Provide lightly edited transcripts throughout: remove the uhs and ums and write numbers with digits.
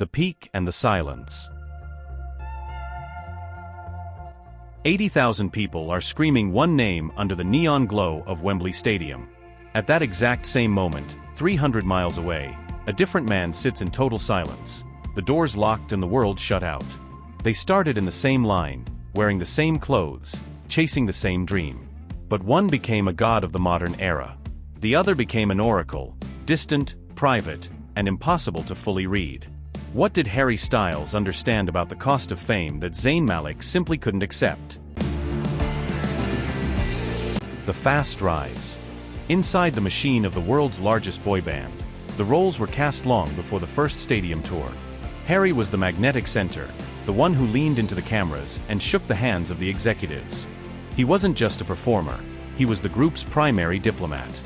The peak and the silence. 80,000 people are screaming one name under the neon glow of Wembley Stadium. At that exact same moment, 300 miles away, a different man sits in total silence. The doors locked and the world shut out. They started in the same line, wearing the same clothes, chasing the same dream. But one became a god of the modern era. The other became an oracle, distant, private, and impossible to fully read. What did Harry Styles understand about the cost of fame that Zayn Malik simply couldn't accept? The fast rise. Inside the machine of the world's largest boy band, the roles were cast long before the first stadium tour. Harry was the magnetic center, the one who leaned into the cameras and shook the hands of the executives. He wasn't just a performer, he was the group's primary diplomat.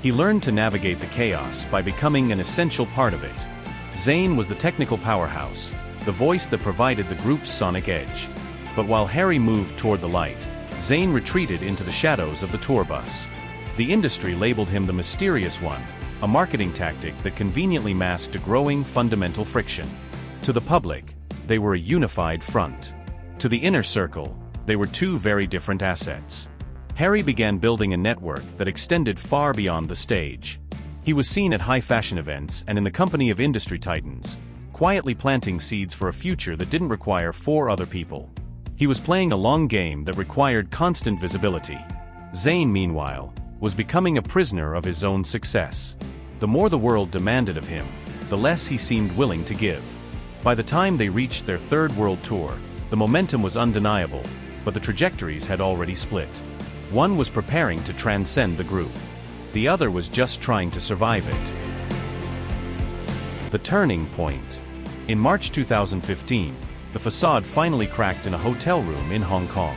He learned to navigate the chaos by becoming an essential part of it. Zayn was the technical powerhouse, the voice that provided the group's sonic edge. But while Harry moved toward the light, Zayn retreated into the shadows of the tour bus. The industry labeled him the mysterious one, a marketing tactic that conveniently masked a growing fundamental friction. To the public, they were a unified front. To the inner circle, they were two very different assets. Harry began building a network that extended far beyond the stage. He was seen at high fashion events and in the company of industry titans, quietly planting seeds for a future that didn't require 4 other people. He was playing a long game that required constant visibility. Zayn, meanwhile, was becoming a prisoner of his own success. The more the world demanded of him, the less he seemed willing to give. By the time they reached their 3rd world tour, the momentum was undeniable, but the trajectories had already split. One was preparing to transcend the group. The other was just trying to survive it. The turning point. In March 2015, the facade finally cracked in a hotel room in Hong Kong.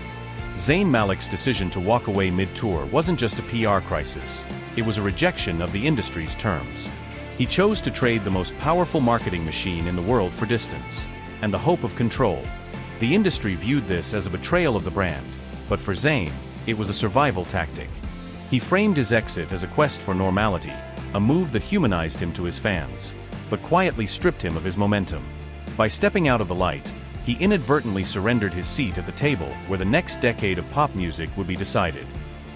Zayn Malik's decision to walk away mid-tour wasn't just a PR crisis, it was a rejection of the industry's terms. He chose to trade the most powerful marketing machine in the world for distance, and the hope of control. The industry viewed this as a betrayal of the brand, but for Zayn, it was a survival tactic. He framed his exit as a quest for normality, a move that humanized him to his fans, but quietly stripped him of his momentum. By stepping out of the light, he inadvertently surrendered his seat at the table where the next decade of pop music would be decided.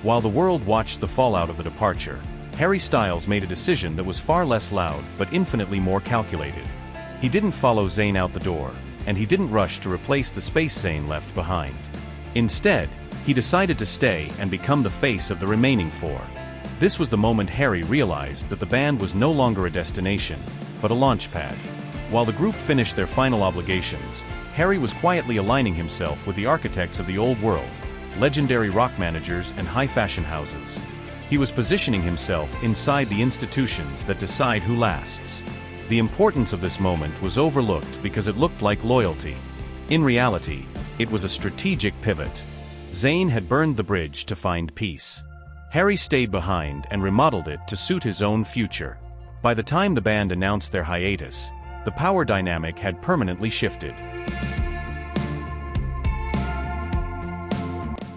While the world watched the fallout of the departure, Harry Styles made a decision that was far less loud but infinitely more calculated. He didn't follow Zayn out the door, and he didn't rush to replace the space Zayn left behind. Instead, he decided to stay and become the face of the remaining 4. This was the moment Harry realized that the band was no longer a destination, but a launchpad. While the group finished their final obligations, Harry was quietly aligning himself with the architects of the old world, legendary rock managers and high fashion houses. He was positioning himself inside the institutions that decide who lasts. The importance of this moment was overlooked because it looked like loyalty. In reality, it was a strategic pivot. Zayn had burned the bridge to find peace. Harry stayed behind and remodeled it to suit his own future. By the time the band announced their hiatus, the power dynamic had permanently shifted.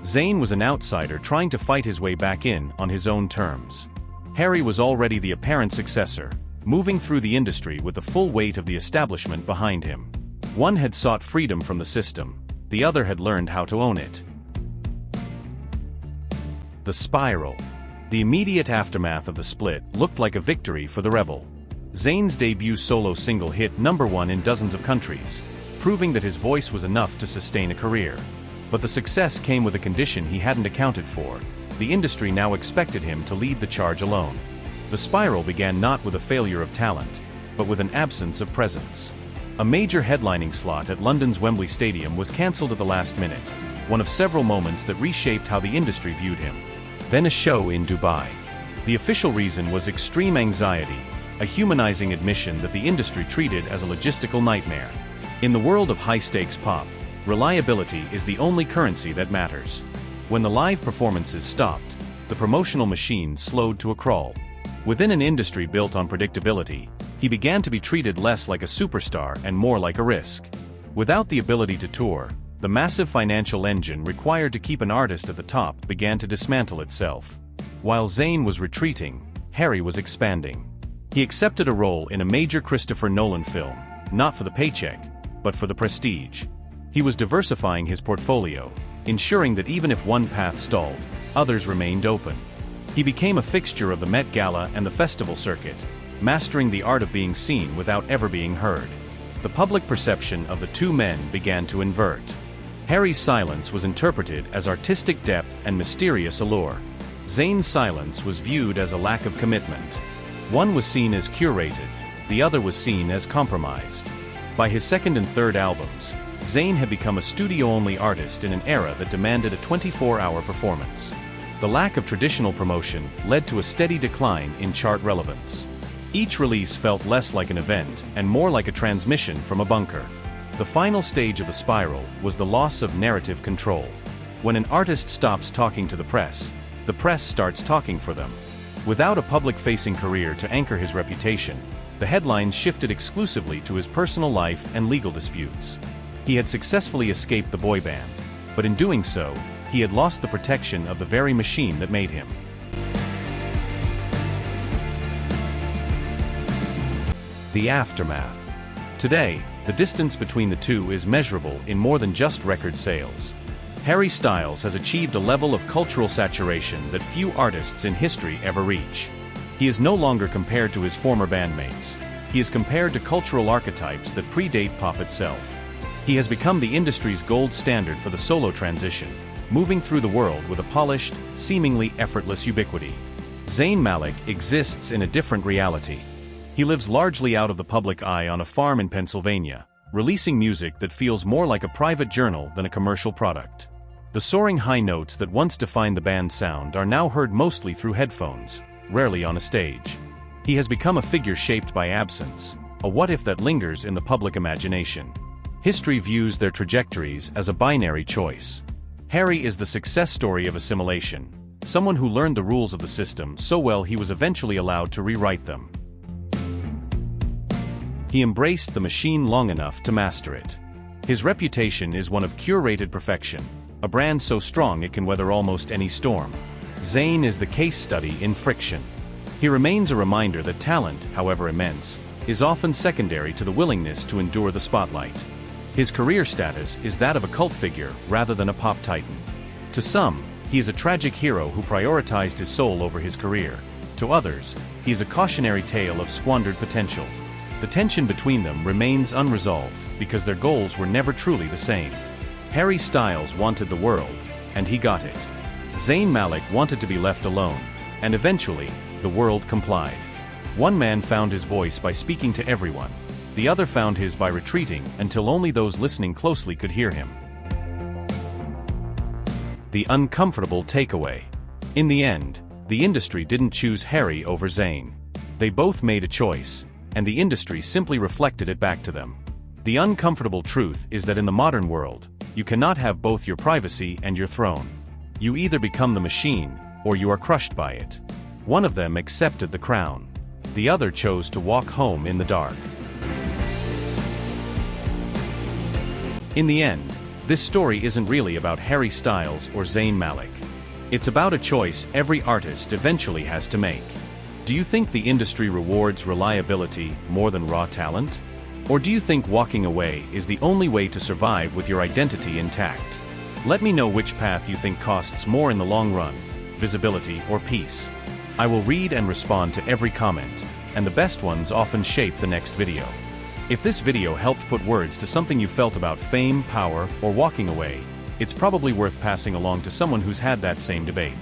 Zayn was an outsider trying to fight his way back in on his own terms. Harry was already the apparent successor, moving through the industry with the full weight of the establishment behind him. One had sought freedom from the system, the other had learned how to own it. The spiral. The immediate aftermath of the split looked like a victory for the rebel. Zayn's debut solo single hit #1 in dozens of countries, proving that his voice was enough to sustain a career. But the success came with a condition he hadn't accounted for. The industry now expected him to lead the charge alone. The spiral began not with a failure of talent, but with an absence of presence. A major headlining slot at London's Wembley Stadium was cancelled at the last minute, one of several moments that reshaped how the industry viewed him. Then a show in Dubai. The official reason was extreme anxiety, a humanizing admission that the industry treated as a logistical nightmare. In the world of high-stakes pop, reliability is the only currency that matters. When the live performances stopped, the promotional machine slowed to a crawl. Within an industry built on predictability, he began to be treated less like a superstar and more like a risk. Without the ability to tour, the massive financial engine required to keep an artist at the top began to dismantle itself. While Zayn was retreating, Harry was expanding. He accepted a role in a major Christopher Nolan film, not for the paycheck, but for the prestige. He was diversifying his portfolio, ensuring that even if one path stalled, others remained open. He became a fixture of the Met Gala and the festival circuit, mastering the art of being seen without ever being heard. The public perception of the two men began to invert. Harry's silence was interpreted as artistic depth and mysterious allure. Zayn's silence was viewed as a lack of commitment. One was seen as curated, the other was seen as compromised. By his second and third albums, Zayn had become a studio-only artist in an era that demanded a 24-hour performance. The lack of traditional promotion led to a steady decline in chart relevance. Each release felt less like an event and more like a transmission from a bunker. The final stage of the spiral was the loss of narrative control. When an artist stops talking to the press starts talking for them. Without a public-facing career to anchor his reputation, the headlines shifted exclusively to his personal life and legal disputes. He had successfully escaped the boy band, but in doing so, he had lost the protection of the very machine that made him. The aftermath. Today, the distance between the two is measurable in more than just record sales. Harry Styles has achieved a level of cultural saturation that few artists in history ever reach. He is no longer compared to his former bandmates. He is compared to cultural archetypes that predate pop itself. He has become the industry's gold standard for the solo transition, moving through the world with a polished, seemingly effortless ubiquity. Zayn Malik exists in a different reality. He lives largely out of the public eye on a farm in Pennsylvania, releasing music that feels more like a private journal than a commercial product. The soaring high notes that once defined the band's sound are now heard mostly through headphones, rarely on a stage. He has become a figure shaped by absence, a what-if that lingers in the public imagination. History views their trajectories as a binary choice. Harry is the success story of assimilation, someone who learned the rules of the system so well he was eventually allowed to rewrite them. He embraced the machine long enough to master it. His reputation is one of curated perfection, a brand so strong it can weather almost any storm. Zayn is the case study in friction. He remains a reminder that talent, however immense, is often secondary to the willingness to endure the spotlight. His career status is that of a cult figure rather than a pop titan. To some, he is a tragic hero who prioritized his soul over his career. To others, he is a cautionary tale of squandered potential. The tension between them remains unresolved because their goals were never truly the same. Harry Styles wanted the world, and he got it. Zayn Malik wanted to be left alone, and eventually, the world complied. One man found his voice by speaking to everyone. The other found his by retreating until only those listening closely could hear him. The uncomfortable takeaway. In the end, the industry didn't choose Harry over Zayn. They both made a choice, and the industry simply reflected it back to them. The uncomfortable truth is that in the modern world, you cannot have both your privacy and your throne. You either become the machine, or you are crushed by it. One of them accepted the crown. The other chose to walk home in the dark. In the end, this story isn't really about Harry Styles or Zayn Malik. It's about a choice every artist eventually has to make. Do you think the industry rewards reliability more than raw talent? Or do you think walking away is the only way to survive with your identity intact? Let me know which path you think costs more in the long run, visibility or peace. I will read and respond to every comment, and the best ones often shape the next video. If this video helped put words to something you felt about fame, power, or walking away, it's probably worth passing along to someone who's had that same debate.